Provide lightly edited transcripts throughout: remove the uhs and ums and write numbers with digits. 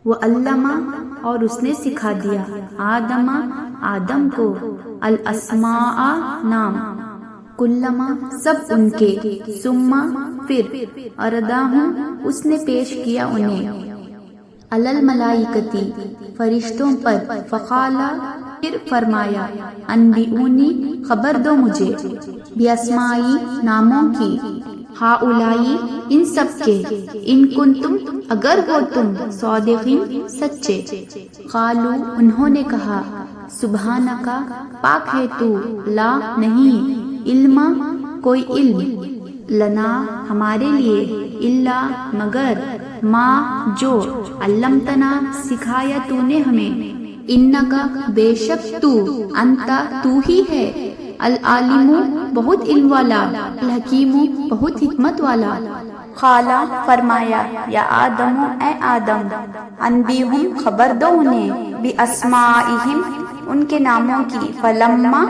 وعلم اور اس نے سکھا دیا آدم آدم کو الاسماء نام کلما سب ان کے ثم پھر ارداہم اس نے پیش کیا انہیں علی الملائکتی فرشتوں پر فقالا پھر فرمایا انبئونی خبر دو مجھے باسمائی ناموں کی ہاؤلائی ان سب کے ان کنتم اگر ہو تم صادقین سچے قالو انہوں نے کہا سبحانکا پاک ہے تو لا نہیں علم کوئی علم لنا ہمارے لیے الا مگر ما جو علمتنا سکھایا تو نے ہمیں انکا بے شک تو انتا تو ہی ہے العالم بہت علم والا الحکیم بہت حکمت والا قالا فرمایا یا آدم اے آدم انبئہم خبر دو انہیں باسمائہم ان کے ناموں کی فلما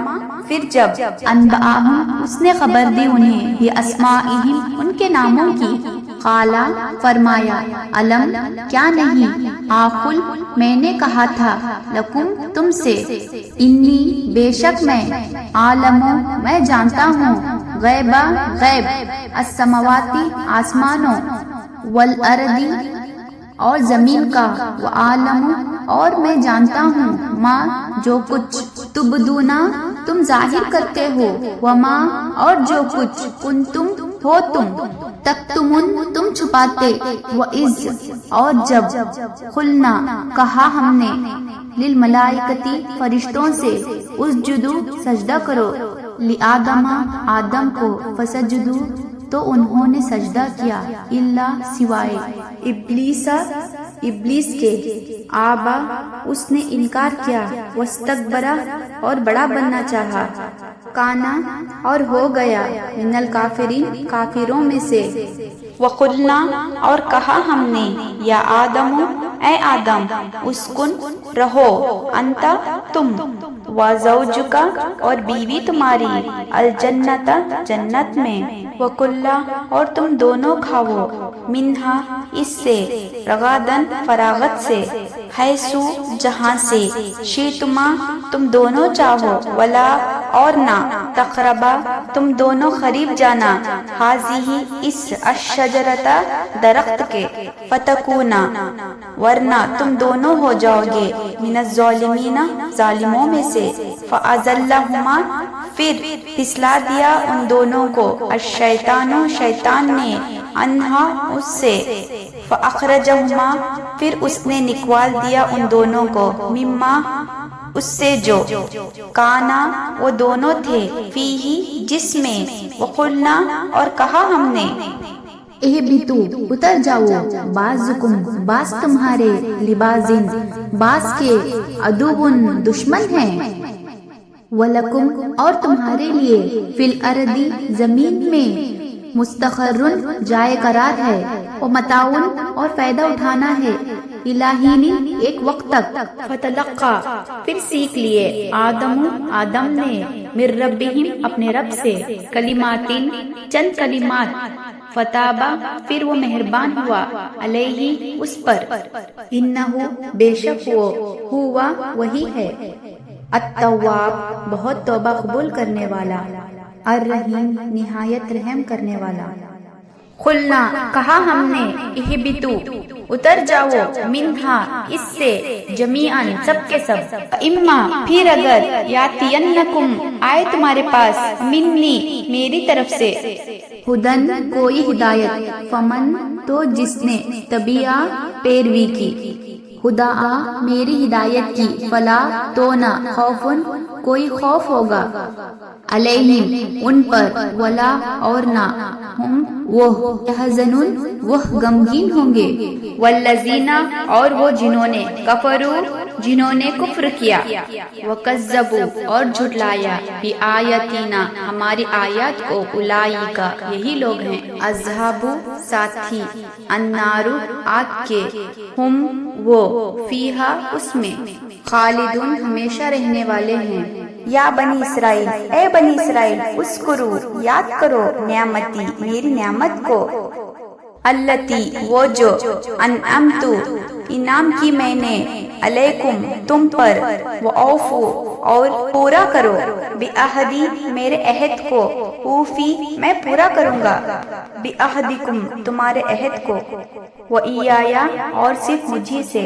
پھر جب انبأہم اس نے خبر دی انہیں باسمائہم ان کے ناموں کی قالا فرمایا علم کیا نہیں آقل میں نے کہا تھا لکم تم سے انی بے شک میں عالم میں جانتا ہوں غیب غیب السماواتی آسمانوں والارض اور زمین کا وعالم اور میں جانتا ہوں ما جو کچھ تبدونا تم ظاہر کرتے ہو وما اور جو کچھ کنتم ہو تم تکتمون تم چھپاتے وَإِذْ اور جب قلنا کہا ہم نے للملائکتی فرشتوں سے اسجدو سجدہ کرو لآدم آدم کو فسجدو تو انہوں نے سجدہ کیا الا سوائے ابلیس کے آبا اس نے انکار کیا واستکبر اور بڑا بننا چاہا کانا اور ہو گیا من الکافرین کافروں میں سے وقلنا اور کہا ہم نے یا آدم اے آدم اسکن رہو انت تم وزوجک اور بیوی تمہاری الجنت جنت میں وکلا اور تم دونوں کھاؤ منہا اس سے رغدن فراغت سے حیثو جہاں سے شیتما تم دونوں چاہو ولا اور نہ تقربا تم دونوں قریب جانا حاضی اس الشجرتا درخت کے فتکونا ورنہ تم دونوں ہو جاؤ گے من الظالمین ظالموں میں سے فازلہما پھر پھسلا دیا ان دونوں کو الشیطان شیطان نے انہا اس سے فاخرجہما پھر اس نے نکال دیا ان دونوں کو مما اس سے جو کانا وہ دونوں تھے فیہی جس میں وقلنا اور کہا ہم نے اہبتو اتر جاؤ بعضکم بعض تمہارے لبازن بعض کے عدوٌ دشمن ہیں ولکم اور تمہارے لیے فی الارض زمین میں مستقرٌ جائے قرار ہے ومتاعٌ اور فائدہ اٹھانا ہے الہین ایک وقت تک فتلقا پھر سیکھ لیے آدم نے من ربہم اپنے رب سے کلماتین چند کلمات فتابا پھر وہ مہربان ہوا علیہ اس پر انہو بے شک وہ ہوا وہی ہے التواب بہت توبہ قبول کرنے والا الرحیم نہایت رحم کرنے والا قلنا کہا ہم نے اہبتو اتر جاؤ منہا اس سے جمیعاً سب کے سب اما پھر اگر یاتینکم آئے تمہارے پاس منی میری طرف سے ہدن کوئی ہدایت فمن تو جس نے تبیہ پیروی کی خدا میری ہدایت کی فلا تو نہ خوفن کوئی خوف ہوگا علیہم ان پر ولا اور نہ ہم وہ یحزنون وہ غمگین ہوں گے والذین اور وہ جنہوں نے کفروا جنہوں نے کفر کیا وکذبوا اور جھٹلایا بآیاتنا ہماری آیات کو اولئک یہی لوگ ہیں اصحاب ساتھی النار آگ کے ہم وہ فیہا اس میں خالدون ہمیشہ رہنے والے ہیں یا بنی اسرائیل اے بنی اسرائیل اسکرو یاد کرو نعمتی میری نعمت کو التی وہ جو انعمت انعام کی میں نے علیکم تم پر وأوفو اور پورا کرو بعہدی میرے عہد کو اوفی میں پورا کروں گا بعہدکم تمہارے عہد کو وإیایا اور صرف مجھی سے